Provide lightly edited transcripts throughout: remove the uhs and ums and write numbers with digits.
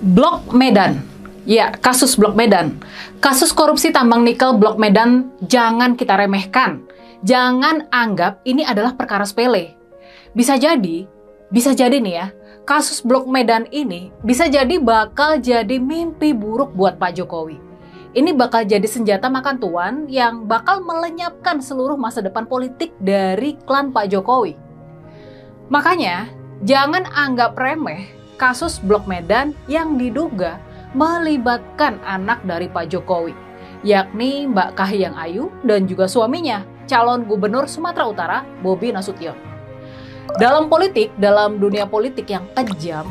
Blok Medan. Ya, kasus Blok Medan. Kasus korupsi tambang nikel Blok Medan jangan kita remehkan. Jangan anggap ini adalah perkara sepele. Bisa jadi nih ya, kasus Blok Medan ini bisa jadi bakal jadi mimpi buruk buat Pak Jokowi. Ini bakal jadi senjata makan tuan yang bakal melenyapkan seluruh masa depan politik dari klan Pak Jokowi. Makanya, jangan anggap remeh kasus Blok Medan yang diduga melibatkan anak dari Pak Jokowi, yakni Mbak Kahiyang Ayu dan juga suaminya, calon gubernur Sumatera Utara, Bobi Nasution. Dalam dunia politik yang kejam,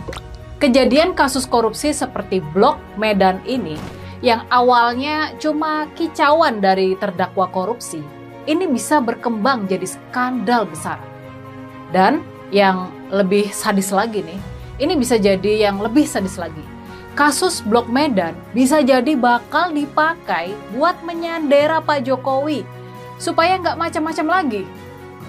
kejadian kasus korupsi seperti Blok Medan ini yang awalnya cuma kicauan dari terdakwa korupsi, ini bisa berkembang jadi skandal besar. Dan yang lebih sadis lagi nih, ini bisa jadi yang lebih sadis lagi. Kasus Blok Medan bisa jadi bakal dipakai buat menyandera Pak Jokowi supaya nggak macam-macam lagi.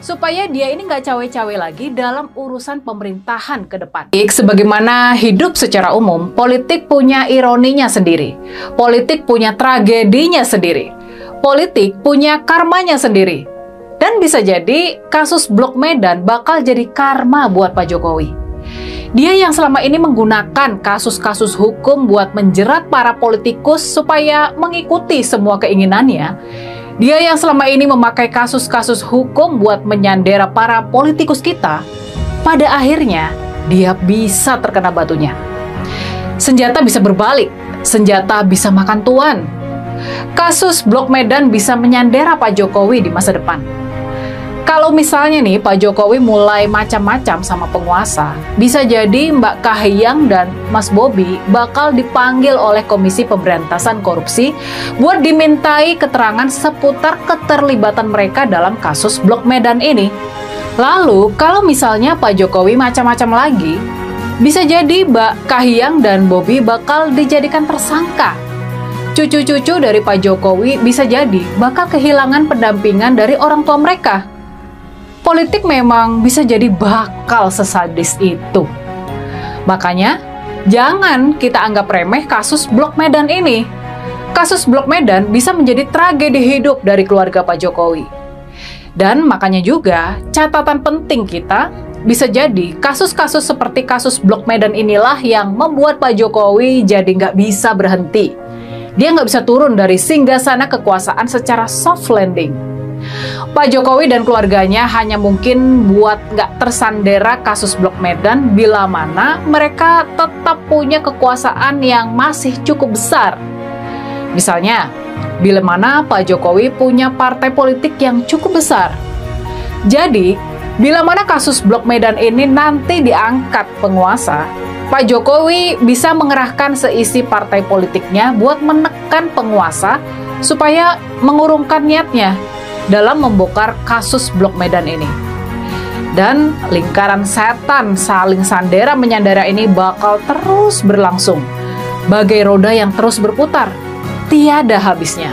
Supaya dia ini nggak cawe-cawe lagi dalam urusan pemerintahan ke depan. Sebagaimana hidup secara umum, politik punya ironinya sendiri. Politik punya tragedinya sendiri. Politik punya karmanya sendiri. Dan bisa jadi kasus Blok Medan bakal jadi karma buat Pak Jokowi. Dia yang selama ini menggunakan kasus-kasus hukum buat menjerat para politikus supaya mengikuti semua keinginannya. Dia yang selama ini memakai kasus-kasus hukum buat menyandera para politikus kita. Pada akhirnya, dia bisa terkena batunya. Senjata bisa berbalik, senjata bisa makan tuan. Kasus Blok Medan bisa menyandera Pak Jokowi di masa depan. Kalau misalnya nih Pak Jokowi mulai macam-macam sama penguasa, bisa jadi Mbak Kahiyang dan Mas Bobi bakal dipanggil oleh Komisi Pemberantasan Korupsi buat dimintai keterangan seputar keterlibatan mereka dalam kasus Blok Medan ini. Lalu kalau misalnya Pak Jokowi macam-macam lagi, bisa jadi Mbak Kahiyang dan Bobi bakal dijadikan tersangka. Cucu-cucu dari Pak Jokowi bisa jadi bakal kehilangan pendampingan dari orang tua mereka. Politik memang bisa jadi bakal sesadis itu. Makanya, jangan kita anggap remeh kasus Blok Medan ini. Kasus Blok Medan bisa menjadi tragedi hidup dari keluarga Pak Jokowi. Dan makanya juga, catatan penting kita, bisa jadi kasus-kasus seperti kasus Blok Medan inilah yang membuat Pak Jokowi jadi nggak bisa berhenti. Dia nggak bisa turun dari singgasana kekuasaan secara soft landing. Pak Jokowi dan keluarganya hanya mungkin buat nggak tersandera kasus Blok Medan bila mana mereka tetap punya kekuasaan yang masih cukup besar. Misalnya, bila mana Pak Jokowi punya partai politik yang cukup besar. Jadi, bila mana kasus Blok Medan ini nanti diangkat penguasa, Pak Jokowi bisa mengerahkan seisi partai politiknya buat menekan penguasa supaya mengurungkan niatnya dalam membongkar kasus Blok Medan ini. Dan lingkaran setan saling sandera menyandera ini bakal terus berlangsung, bagai roda yang terus berputar, tiada habisnya.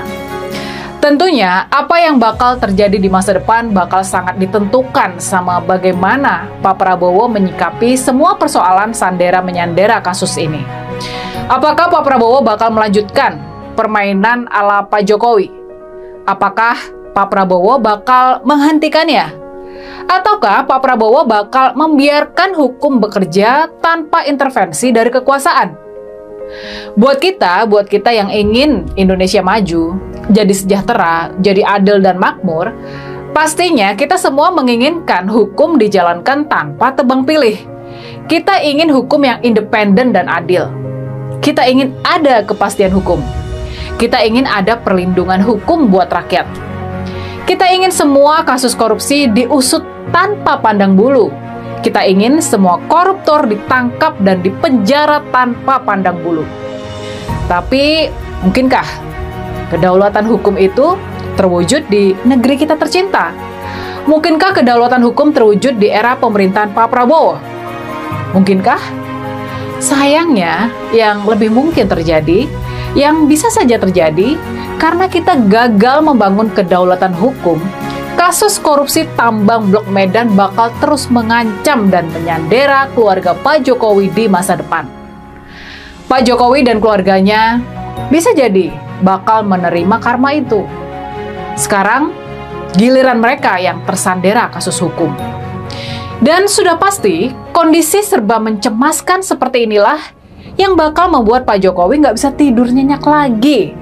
Tentunya apa yang bakal terjadi di masa depan bakal sangat ditentukan sama bagaimana Pak Prabowo menyikapi semua persoalan sandera menyandera kasus ini. Apakah Pak Prabowo bakal melanjutkan permainan ala Pak Jokowi? Apakah Pak Prabowo bakal menghentikannya? Ataukah Pak Prabowo bakal membiarkan hukum bekerja tanpa intervensi dari kekuasaan? Buat kita yang ingin Indonesia maju, jadi sejahtera, jadi adil dan makmur, pastinya kita semua menginginkan hukum dijalankan tanpa tebang pilih. Kita ingin hukum yang independen dan adil. Kita ingin ada kepastian hukum. Kita ingin ada perlindungan hukum buat rakyat. Kita ingin semua kasus korupsi diusut tanpa pandang bulu. Kita ingin semua koruptor ditangkap dan dipenjara tanpa pandang bulu. Tapi, mungkinkah kedaulatan hukum itu terwujud di negeri kita tercinta? Mungkinkah kedaulatan hukum terwujud di era pemerintahan Pak Prabowo? Mungkinkah? Sayangnya, yang lebih mungkin terjadi, yang bisa saja terjadi, karena kita gagal membangun kedaulatan hukum, kasus korupsi tambang Blok Medan bakal terus mengancam dan menyandera keluarga Pak Jokowi di masa depan. Pak Jokowi dan keluarganya bisa jadi bakal menerima karma itu. Sekarang, giliran mereka yang tersandera kasus hukum. Dan sudah pasti, kondisi serba mencemaskan seperti inilah yang bakal membuat Pak Jokowi nggak bisa tidur nyenyak lagi.